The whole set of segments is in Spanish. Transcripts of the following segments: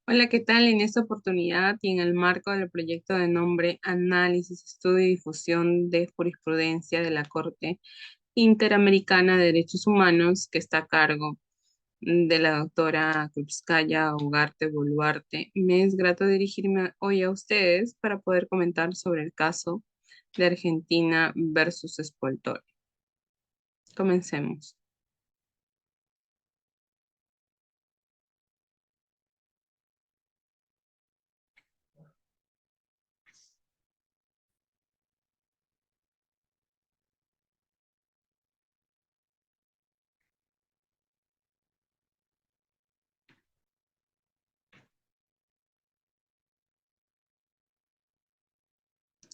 Hola, ¿qué tal? En esta oportunidad y en el marco del proyecto de nombre Análisis, Estudio y Difusión de Jurisprudencia de la Corte Interamericana de Derechos Humanos, que está a cargo de la doctora Krupskaya Ugarte Boluarte, me es grato dirigirme hoy a ustedes para poder comentar sobre el caso de Argentina versus Spoltore. Comencemos.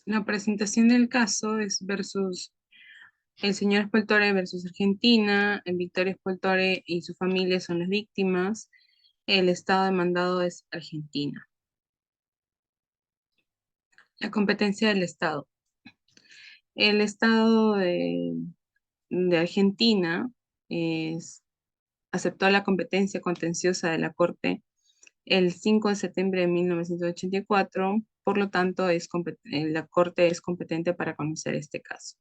La presentación del caso es versus el señor Spoltore versus Argentina. Victoria Spoltore y su familia son las víctimas. El estado demandado es Argentina. La competencia del estado. El estado de Argentina es- aceptó la competencia contenciosa de la Corte el 5 de septiembre de 1984. Por lo tanto, la Corte es competente para conocer este caso.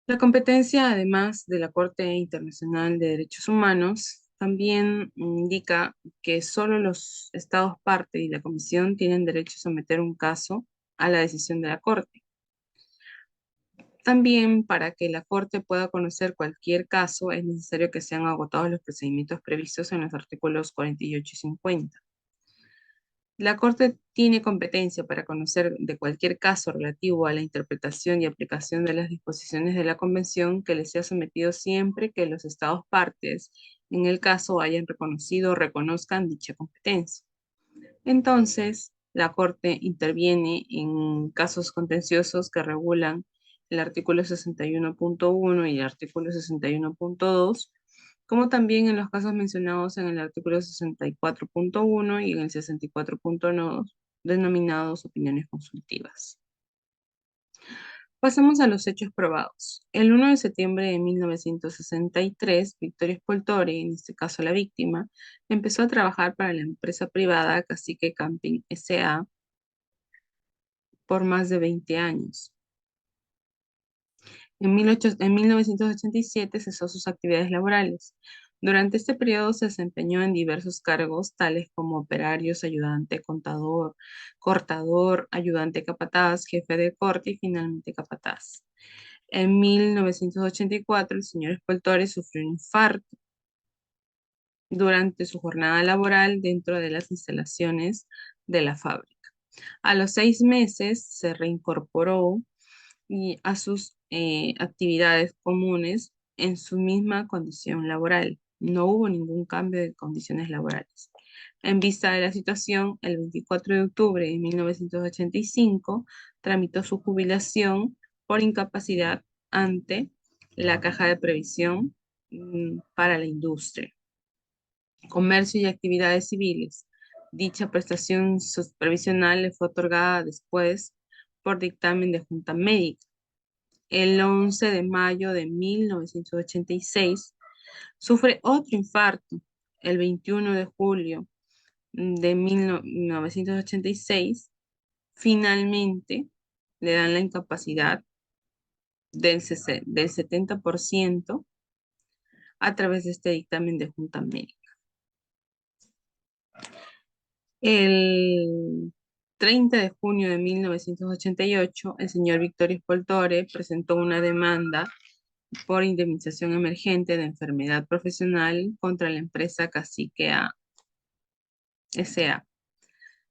La competencia, además de la Corte Internacional de Derechos Humanos, también indica que solo los estados parte y la Comisión tienen derecho a someter un caso a la decisión de la Corte. También, para que la Corte pueda conocer cualquier caso, es necesario que sean agotados los procedimientos previstos en los artículos 48 y 50. La Corte tiene competencia para conocer de cualquier caso relativo a la interpretación y aplicación de las disposiciones de la Convención que le sea sometido siempre que los Estados partes en el caso hayan reconocido o reconozcan dicha competencia. Entonces, la Corte interviene en casos contenciosos que regulan el artículo 61.1 y el artículo 61.2, como también en los casos mencionados en el artículo 64.1 y en el 64.2, denominados opiniones consultivas. Pasamos a los hechos probados. El 1 de septiembre de 1963, Victoria Spoltore, en este caso la víctima, empezó a trabajar para la empresa privada Cacique Camping S.A. por más de 20 años. En 1987 cesó sus actividades laborales. Durante este periodo se desempeñó en diversos cargos, tales como operarios, ayudante, contador, cortador, ayudante capataz, jefe de corte y finalmente capataz. En 1984, el señor Spoltore sufrió un infarto durante su jornada laboral dentro de las instalaciones de la fábrica. A los 6 meses se reincorporó y a sus actividades comunes en su misma condición laboral. No hubo ningún cambio de condiciones laborales. En vista de la situación, el 24 de octubre de 1985 tramitó su jubilación por incapacidad ante la Caja de Previsión para la Industria, Comercio y Actividades Civiles. Dicha prestación previsional le fue otorgada después por dictamen de Junta Médica. El 11 de mayo de 1986 sufre otro infarto. El 21 de julio de 1986 finalmente le dan la incapacidad del 70% a través de este dictamen de Junta Médica. El 30 de junio de 1988, el señor Victorio Spoltore presentó una demanda por indemnización emergente de enfermedad profesional contra la empresa Cacique S.A.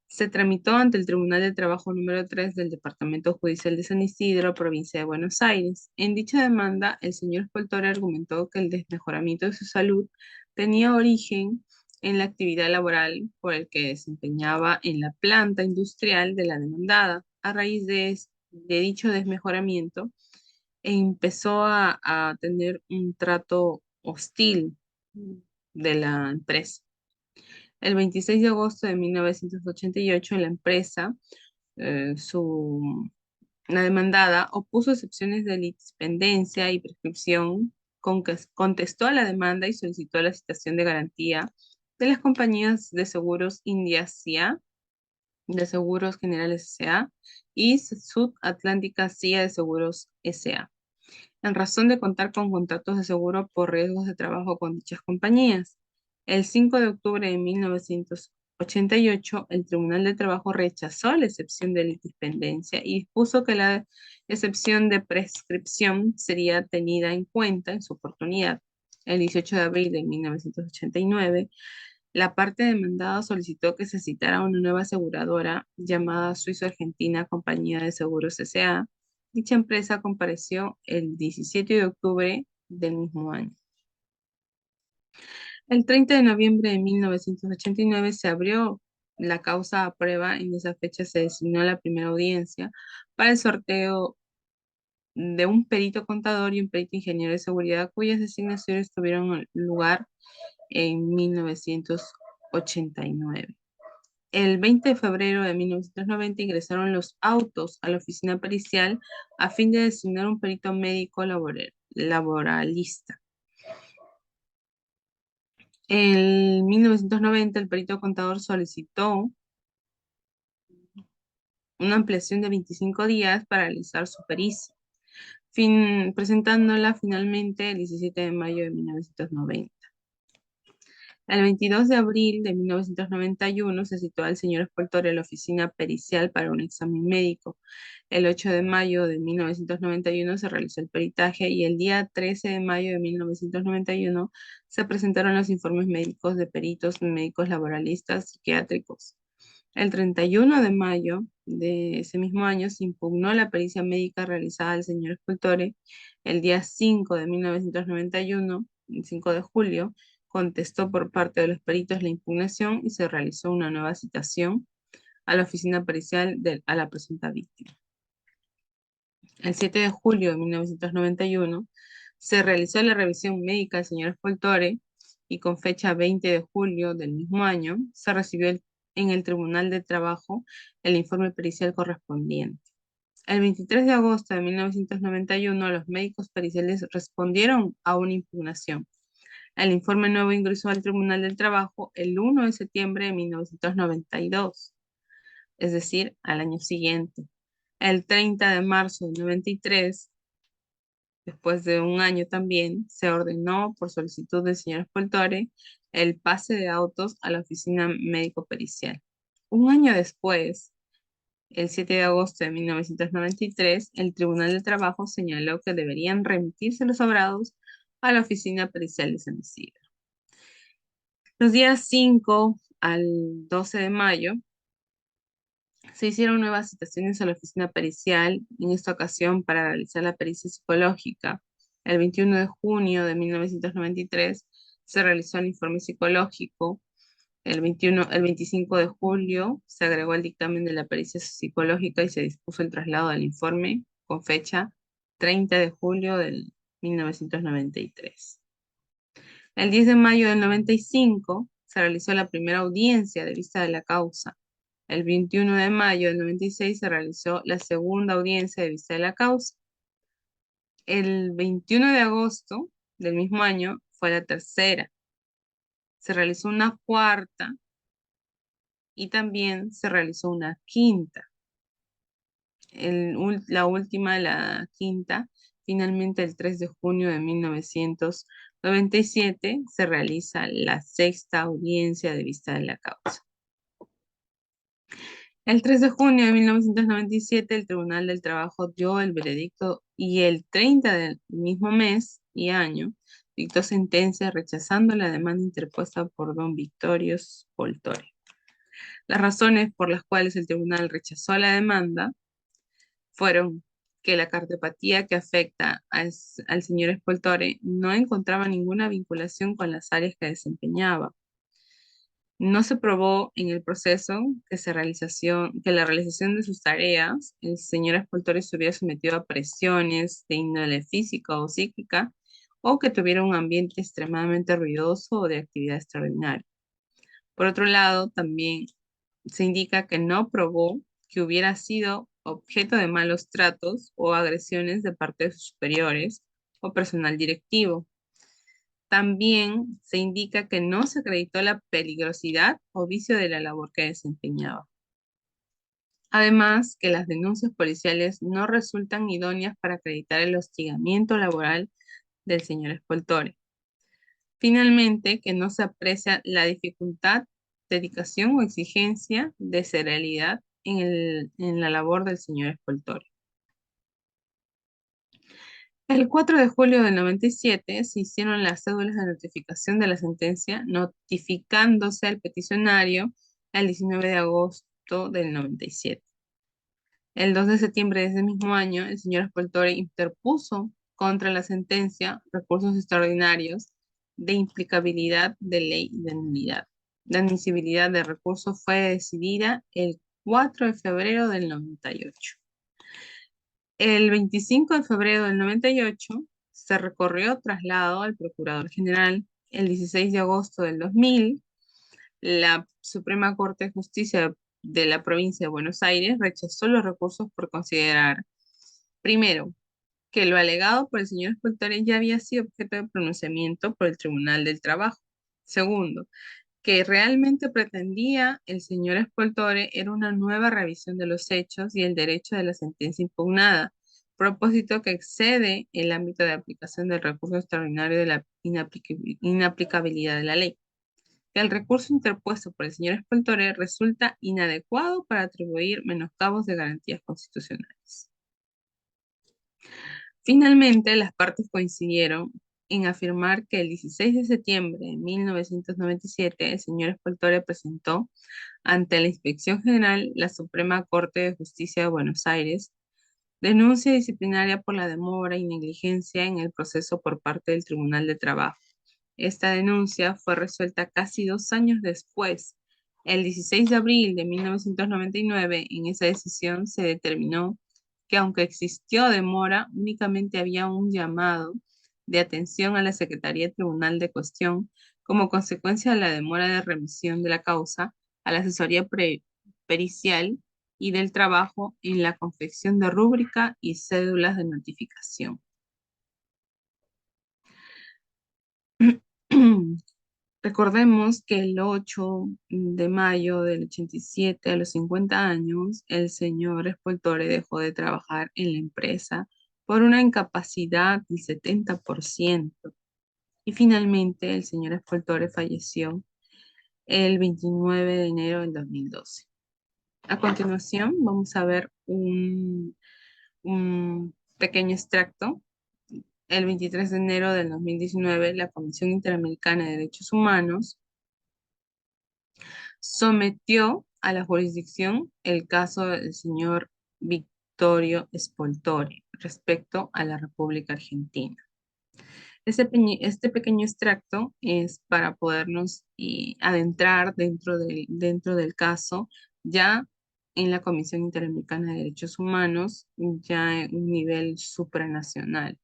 Se tramitó ante el Tribunal de Trabajo número 3 del Departamento Judicial de San Isidro, provincia de Buenos Aires. En dicha demanda, el señor Spoltore argumentó que el desmejoramiento de su salud tenía origen en la actividad laboral por el que desempeñaba en la planta industrial de la demandada. A raíz de dicho desmejoramiento, empezó a tener un trato hostil de la empresa. El 26 de agosto de 1988, la empresa, la demandada, opuso excepciones de litipendencia y prescripción, contestó a la demanda y solicitó la citación de garantía de las compañías de seguros India S.A., de Seguros Generales S.A. y Sud Atlántica CIA de Seguros S.A., en razón de contar con contratos de seguro por riesgos de trabajo con dichas compañías. El 5 de octubre de 1988, el Tribunal de Trabajo rechazó la excepción de litipendencia y dispuso que la excepción de prescripción sería tenida en cuenta en su oportunidad. El 18 de abril de 1989, la parte demandada solicitó que se citara una nueva aseguradora llamada Suizo-Argentina Compañía de Seguros S.A. Dicha empresa compareció el 17 de octubre del mismo año. El 30 de noviembre de 1989 se abrió la causa a prueba. En esa fecha se designó la primera audiencia para el sorteo de un perito contador y un perito ingeniero de seguridad, cuyas designaciones tuvieron lugar en 1989. El 20 de febrero de 1990 ingresaron los autos a la oficina pericial a fin de designar un perito médico laboralista. En 1990 el perito contador solicitó una ampliación de 25 días para realizar su pericia, presentándola finalmente el 17 de mayo de 1990. El 22 de abril de 1991 se citó al señor Escoltore a la oficina pericial para un examen médico. El 8 de mayo de 1991 se realizó el peritaje y el día 13 de mayo de 1991 se presentaron los informes médicos de peritos médicos laboralistas psiquiátricos. El 31 de mayo de ese mismo año se impugnó la pericia médica realizada al señor Escultore. El día 5 de 1991, el 5 de julio, contestó por parte de los peritos la impugnación y se realizó una nueva citación a la oficina pericial a la presunta víctima. El 7 de julio de 1991 se realizó la revisión médica del señor Escultore y con fecha 20 de julio del mismo año se recibió en el Tribunal de Trabajo el informe pericial correspondiente. El 23 de agosto de 1991 los médicos periciales respondieron a una impugnación. El informe nuevo ingresó al Tribunal del Trabajo el 1 de septiembre de 1992, es decir, al año siguiente. El 30 de marzo del 93, después de un año también, se ordenó por solicitud del señor Escoltore el pase de autos a la oficina médico-pericial. Un año después, el 7 de agosto de 1993, el Tribunal de Trabajo señaló que deberían remitirse los sobrados a la oficina pericial de San Isidro. Los días 5 al 12 de mayo se hicieron nuevas citaciones a la oficina pericial, en esta ocasión para realizar la pericia psicológica. El 21 de junio de 1993 se realizó el informe psicológico. El 25 de julio se agregó el dictamen de la pericia psicológica y se dispuso el traslado del informe con fecha 30 de julio del 1993. El 10 de mayo del 95 se realizó la primera audiencia de vista de la causa. El 21 de mayo del 96 se realizó la segunda audiencia de vista de la causa. El 21 de agosto del mismo año fue la tercera. Se realizó una cuarta y también se realizó una quinta. La última, la quinta, finalmente el 3 de junio de 1997 se realiza la sexta audiencia de vista de la causa. El 3 de junio de 1997 el Tribunal del Trabajo dio el veredicto y el 30 del mismo mes y año dictó sentencia rechazando la demanda interpuesta por don Victorio Poltore. Las razones por las cuales el tribunal rechazó la demanda fueron que la cardiopatía que afecta al señor Espoltore no encontraba ninguna vinculación con las áreas que desempeñaba. No se probó en el proceso que la realización de sus tareas, el señor Espoltore se hubiera sometido a presiones de índole física o psíquica o que tuviera un ambiente extremadamente ruidoso o de actividad extraordinaria. Por otro lado, también se indica que no probó que hubiera sido objeto de malos tratos o agresiones de parte de sus superiores o personal directivo. También se indica que no se acreditó la peligrosidad o vicio de la labor que desempeñaba. Además, que las denuncias policiales no resultan idóneas para acreditar el hostigamiento laboral del señor Spoltore. Finalmente, que no se aprecia la dificultad, dedicación o exigencia de serialidad en la labor del señor Spoltore. El 4 de julio del 97 se hicieron las cédulas de notificación de la sentencia, notificándose al peticionario el 19 de agosto del 97. El 2 de septiembre de ese mismo año, el señor Spoltore interpuso contra la sentencia recursos extraordinarios de implicabilidad de ley y de nulidad. La admisibilidad del recurso fue decidida el 4 de febrero del 98. El 25 de febrero del 98 se recorrió traslado al Procurador General. El 16 de agosto del 2000, la Suprema Corte de Justicia de la provincia de Buenos Aires rechazó los recursos por considerar, primero, que lo alegado por el señor Spoltore ya había sido objeto de pronunciamiento por el Tribunal del Trabajo. Segundo, que realmente pretendía el señor Spoltore era una nueva revisión de los hechos y el derecho de la sentencia impugnada, propósito que excede el ámbito de aplicación del recurso extraordinario de la inaplicabilidad de la ley. Que el recurso interpuesto por el señor Spoltore resulta inadecuado para atribuir menoscabos de garantías constitucionales. Finalmente, las partes coincidieron en afirmar que el 16 de septiembre de 1997 el señor Spoltore presentó ante la Inspección General la Suprema Corte de Justicia de Buenos Aires denuncia disciplinaria por la demora y negligencia en el proceso por parte del Tribunal de Trabajo. Esta denuncia fue resuelta casi 2 años después. El 16 de abril de 1999, en esa decisión se determinó que aunque existió demora, únicamente había un llamado de atención a la Secretaría Tribunal de Cuestión como consecuencia de la demora de remisión de la causa a la asesoría pericial y del trabajo en la confección de rúbrica y cédulas de notificación. Recordemos que el 8 de mayo del 87, a los 50 años, el señor Spoltore dejó de trabajar en la empresa por una incapacidad del 70%. Y finalmente el señor Spoltore falleció el 29 de enero del 2012. A continuación vamos a ver un pequeño extracto. El 23 de enero del 2019, la Comisión Interamericana de Derechos Humanos sometió a la jurisdicción el caso del señor Vittorio Spoltore respecto a la República Argentina. Este pequeño extracto es para podernos adentrar dentro del caso ya en la Comisión Interamericana de Derechos Humanos, ya en un nivel supranacional.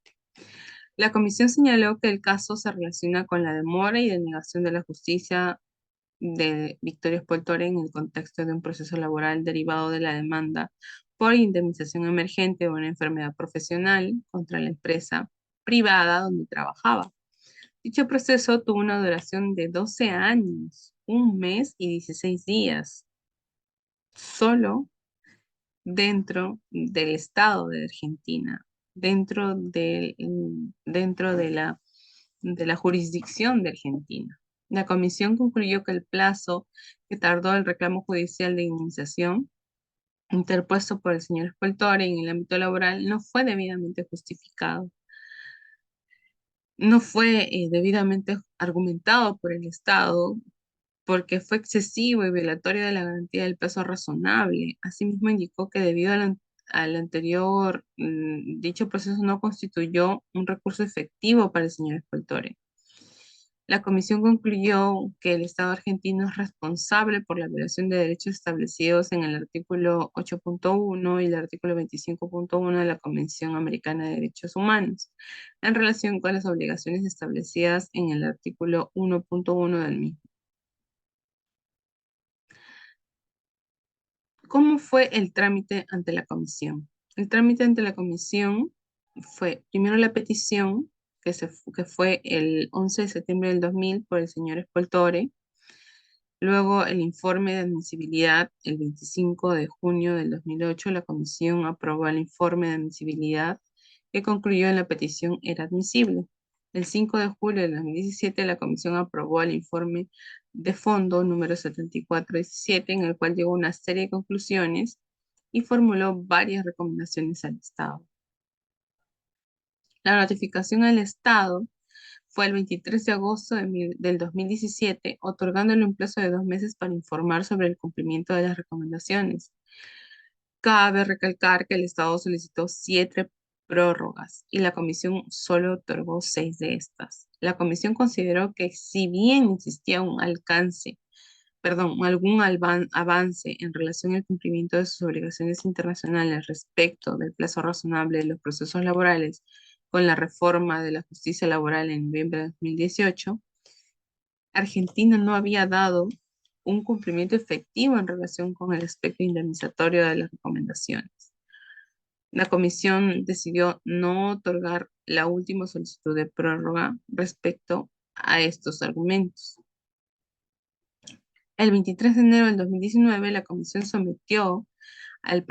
La comisión señaló que el caso se relaciona con la demora y denegación de la justicia de Victoria Spoltore en el contexto de un proceso laboral derivado de la demanda por indemnización emergente o una enfermedad profesional contra la empresa privada donde trabajaba. Dicho proceso tuvo una duración de 12 años, 1 mes y 16 días, solo dentro del Estado de Argentina, dentro de la jurisdicción de Argentina. La comisión concluyó que el plazo que tardó el reclamo judicial de indemnización interpuesto por el señor Spoltore en el ámbito laboral no fue debidamente justificado, no fue debidamente argumentado por el Estado porque fue excesivo y violatorio de la garantía del peso razonable. Asimismo, indicó que debido al anterior, dicho proceso no constituyó un recurso efectivo para el señor Spoltore. La comisión concluyó que el Estado argentino es responsable por la violación de derechos establecidos en el artículo 8.1 y el artículo 25.1 de la Convención Americana de Derechos Humanos, en relación con las obligaciones establecidas en el artículo 1.1 del mismo. ¿Cómo fue el trámite ante la comisión? El trámite ante la comisión fue primero la petición que fue el 11 de septiembre del 2000 por el señor Spoltore. Luego, el informe de admisibilidad, el 25 de junio del 2008, la comisión aprobó el informe de admisibilidad que concluyó en la petición era admisible. El 5 de julio del 2017, la comisión aprobó el informe de fondo número 7417, en el cual llegó una serie de conclusiones y formuló varias recomendaciones al Estado. La notificación al Estado fue el 23 de agosto del 2017, otorgándole un plazo de 2 meses para informar sobre el cumplimiento de las recomendaciones. Cabe recalcar que el Estado solicitó 7 prórrogas y la Comisión solo otorgó 6 de estas. La Comisión consideró que si bien existía algún avance en relación al cumplimiento de sus obligaciones internacionales respecto del plazo razonable de los procesos laborales con la reforma de la justicia laboral en noviembre de 2018, Argentina no había dado un cumplimiento efectivo en relación con el aspecto indemnizatorio de las recomendaciones. La comisión decidió no otorgar la última solicitud de prórroga respecto a estos argumentos. El 23 de enero del 2019, la comisión sometió el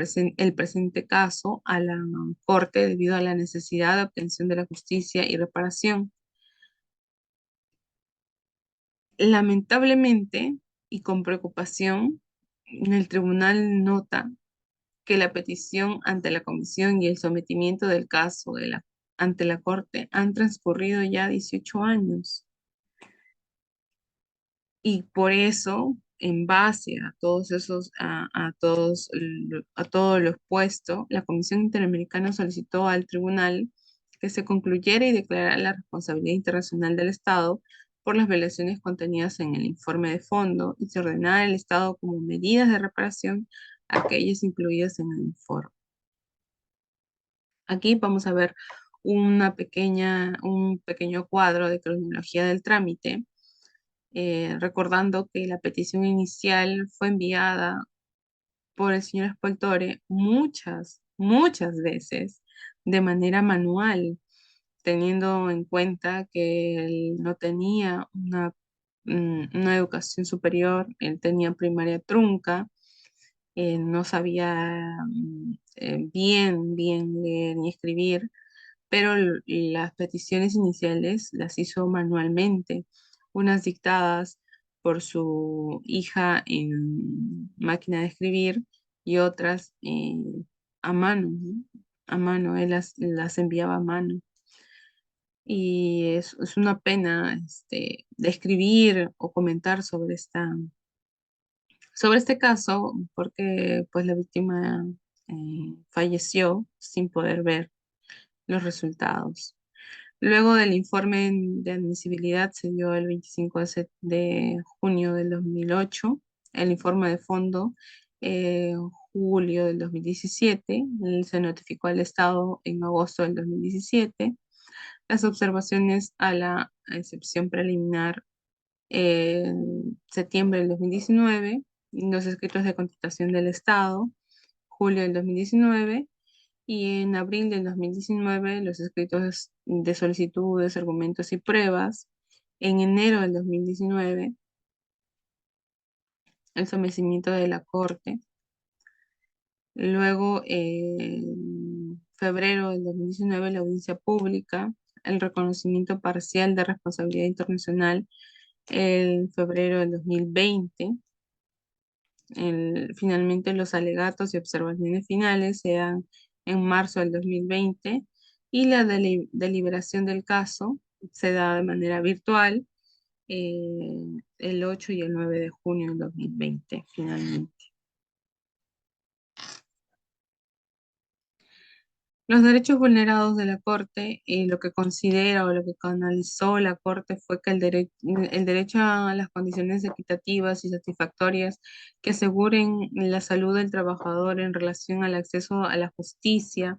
presente caso a la Corte debido a la necesidad de obtención de la justicia y reparación. Lamentablemente y con preocupación, el tribunal nota que la petición ante la comisión y el sometimiento del caso ante la Corte han transcurrido ya 18 años. Y por eso, en base a todos esos, a todo lo expuesto, la Comisión Interamericana solicitó al tribunal que se concluyera y declarara la responsabilidad internacional del Estado por las violaciones contenidas en el informe de fondo y se ordenara al Estado como medidas de reparación aquellas incluidas en el informe. Aquí vamos a ver un pequeño cuadro de cronología del trámite, recordando que la petición inicial fue enviada por el señor Spoltore muchas veces de manera manual, teniendo en cuenta que él no tenía una educación superior, él tenía primaria trunca, no sabía bien leer ni escribir, pero las peticiones iniciales las hizo manualmente, unas dictadas por su hija en máquina de escribir y otras a mano, ¿no? A mano, él las enviaba a mano. Y es una pena describir o comentar sobre este caso, porque pues la víctima falleció sin poder ver los resultados. Luego del informe de admisibilidad se dio el 25 de junio del 2008, el informe de fondo en julio del 2017, se notificó al Estado en agosto del 2017, las observaciones a la excepción preliminar en septiembre del 2019, los escritos de contestación del Estado, julio del 2019, y en abril del 2019 los escritos de solicitudes, argumentos y pruebas. En enero del 2019 el sometimiento de la Corte. Luego, en febrero del 2019 la audiencia pública, el reconocimiento parcial de responsabilidad internacional en febrero del 2020. Finalmente, los alegatos y observaciones finales se dan en marzo del 2020 y la deliberación del caso se da de manera virtual el 8 y el 9 de junio del 2020, finalmente. Los derechos vulnerados de la Corte y lo que considera o lo que canalizó la Corte fue que el derecho a las condiciones equitativas y satisfactorias que aseguren la salud del trabajador en relación al acceso a la justicia,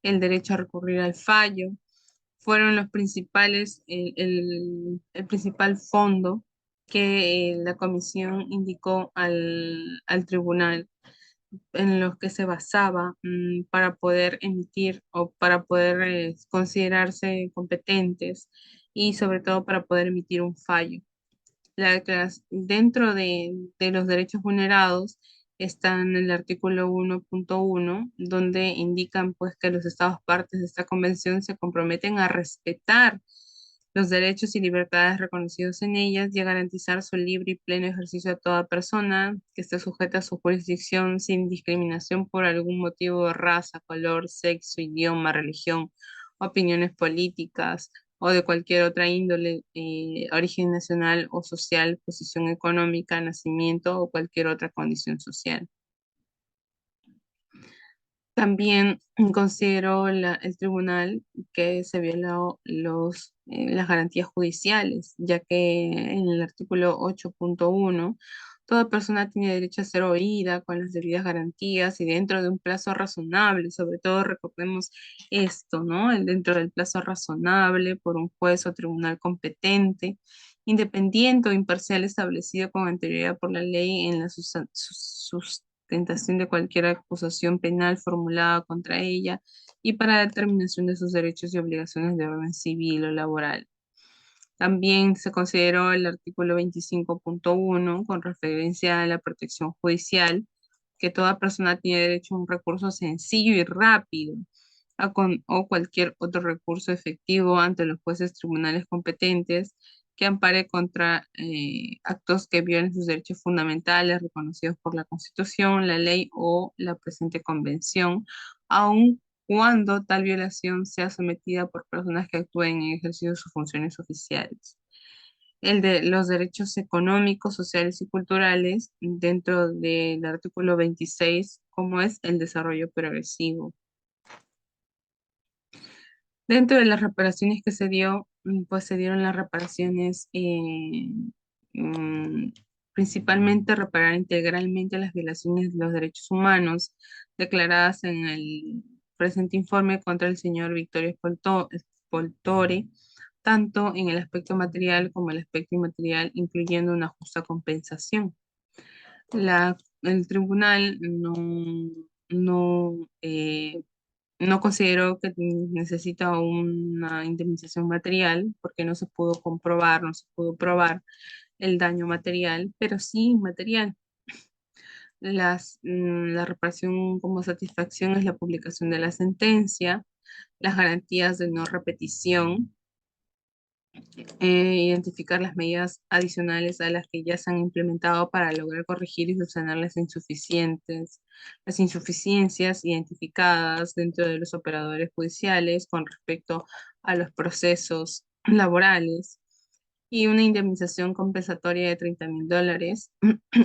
el derecho a recurrir al fallo, fueron los principales, el principal fondo que la comisión indicó al tribunal en los que se basaba para poder emitir o para poder considerarse competentes y sobre todo para poder emitir un fallo. Dentro de los derechos vulnerados están el artículo 1.1, donde indican pues que los estados partes de esta convención se comprometen a respetar los derechos y libertades reconocidos en ellas y a garantizar su libre y pleno ejercicio a toda persona que esté sujeta a su jurisdicción sin discriminación por algún motivo de raza, color, sexo, idioma, religión, opiniones políticas o de cualquier otra índole, origen nacional o social, posición económica, nacimiento o cualquier otra condición social. También consideró el tribunal que se violó las garantías judiciales, ya que en el artículo 8.1 toda persona tiene derecho a ser oída con las debidas garantías y dentro de un plazo razonable. Sobre todo recordemos esto, ¿no? Dentro del plazo razonable por un juez o tribunal competente, independiente o imparcial establecido con anterioridad por la ley en la sustentación de cualquier acusación penal formulada contra ella y para determinación de sus derechos y obligaciones de orden civil o laboral. También se consideró el artículo 25.1 con referencia a la protección judicial, que toda persona tiene derecho a un recurso sencillo y rápido o cualquier otro recurso efectivo ante los jueces tribunales competentes que ampare contra actos que violen sus derechos fundamentales reconocidos por la Constitución, la ley o la presente convención, aun cuando tal violación sea sometida por personas que actúen en ejercicio de sus funciones oficiales. El de los derechos económicos, sociales y culturales dentro del artículo 26, como es el desarrollo progresivo. Dentro de las reparaciones que se dio, pues se dieron las reparaciones, mm, principalmente reparar integralmente las violaciones de los derechos humanos declaradas en el presente informe contra el señor Victorio Spoltore, tanto en el aspecto material como el aspecto inmaterial, incluyendo una justa compensación. El tribunal no, no considero que necesita una indemnización material porque no se pudo comprobar, no se pudo probar el daño material, pero sí inmaterial. La reparación como satisfacción es la publicación de la sentencia, las garantías de no repetición, identificar las medidas adicionales a las que ya se han implementado para lograr corregir y subsanar las insuficiencias identificadas dentro de los operadores judiciales con respecto a los procesos laborales y una indemnización compensatoria de $30,000.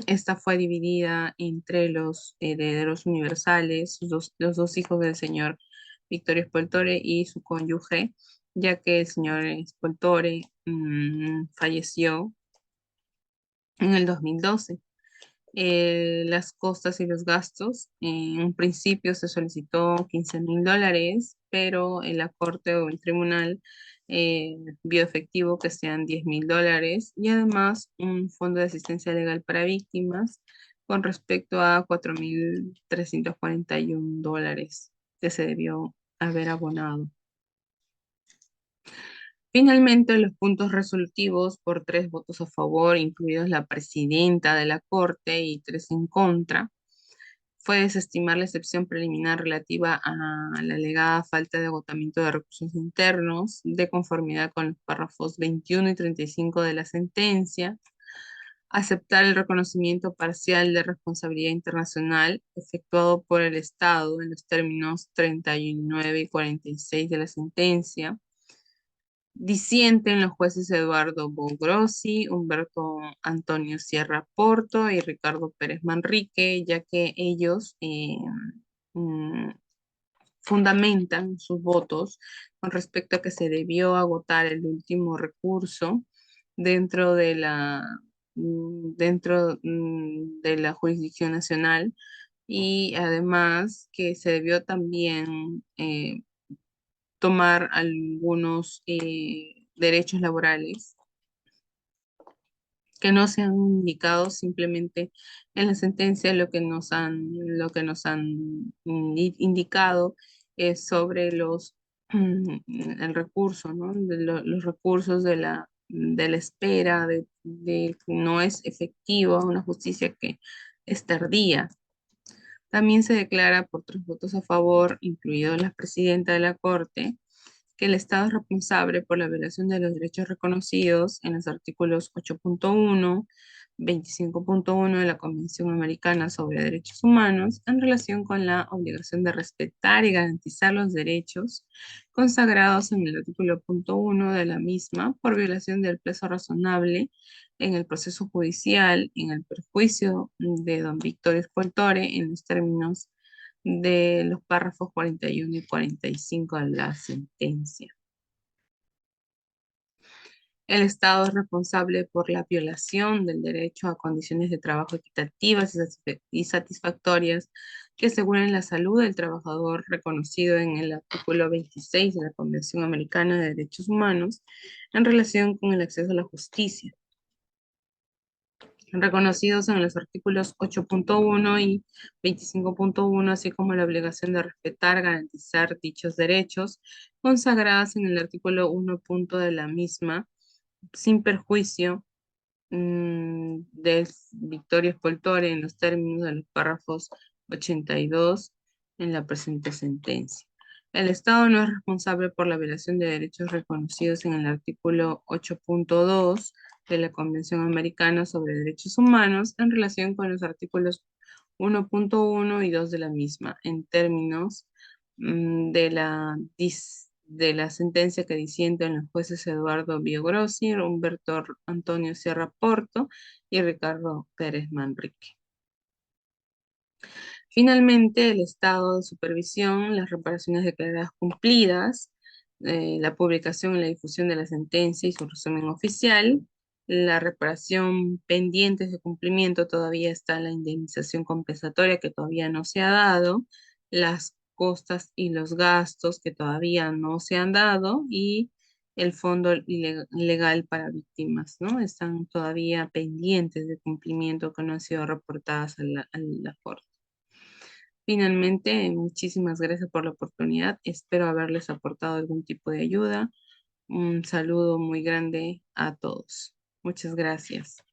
Esta fue dividida entre los herederos universales, los dos hijos del señor Victorio Spoltore y su cónyuge, ya que el señor Spoltore falleció en el 2012. Las costas y los gastos, en un principio se solicitó $15,000, pero en la corte o el tribunal vio efectivo que sean $10,000 y además un fondo de asistencia legal para víctimas con respecto a $4,341 que se debió haber abonado. Finalmente, los puntos resolutivos por 3 votos a favor, incluidos la presidenta de la Corte y 3 en contra, fue desestimar la excepción preliminar relativa a la alegada falta de agotamiento de recursos internos, de conformidad con los párrafos 21 y 35 de la sentencia, aceptar el reconocimiento parcial de responsabilidad internacional efectuado por el Estado en los términos 39 y 46 de la sentencia. Disienten los jueces Eduardo Bogrossi, Humberto Antonio Sierra Porto y Ricardo Pérez Manrique, ya que ellos mm, fundamentan sus votos con respecto a que se debió agotar el último recurso dentro de la jurisdicción nacional y además que se debió también tomar algunos derechos laborales que no se han indicado simplemente en la sentencia. Lo que nos han indicado es sobre el recurso, ¿no? Los recursos de la espera, de que no es efectiva una justicia que es tardía. También se declara por 3 votos a favor, incluido la presidenta de la Corte, que el Estado es responsable por la violación de los derechos reconocidos en los artículos 8.1, 25.1 de la Convención Americana sobre Derechos Humanos en relación con la obligación de respetar y garantizar los derechos consagrados en el artículo punto 1 de la misma por violación del plazo razonable en el proceso judicial, en el perjuicio de don Víctor Escoltore en los términos de los párrafos 41 y 45 de la sentencia. El Estado es responsable por la violación del derecho a condiciones de trabajo equitativas y satisfactorias que aseguren la salud del trabajador reconocido en el artículo 26 de la Convención Americana de Derechos Humanos en relación con el acceso a la justicia, reconocidos en los artículos 8.1 y 25.1, así como la obligación de respetar, garantizar dichos derechos, consagradas en el artículo 1 de la misma, sin perjuicio del Victoria Spoltore en los términos de los párrafos 82 en la presente sentencia. El Estado no es responsable por la violación de derechos reconocidos en el artículo 8.2 de la Convención Americana sobre Derechos Humanos en relación con los artículos 1.1 y 2 de la misma, en términos de la sentencia que disienten los jueces Eduardo Biogrossi, Humberto Antonio Sierra Porto y Ricardo Pérez Manrique. Finalmente, el estado de supervisión, las reparaciones declaradas cumplidas, la publicación y la difusión de la sentencia y su resumen oficial, la reparación pendientes de cumplimiento, todavía está la indemnización compensatoria que todavía no se ha dado, las costas y los gastos que todavía no se han dado y el fondo legal para víctimas, ¿no? Están todavía pendientes de cumplimiento que no han sido reportadas a la Corte. Finalmente, muchísimas gracias por la oportunidad. Espero haberles aportado algún tipo de ayuda. Un saludo muy grande a todos. Muchas gracias.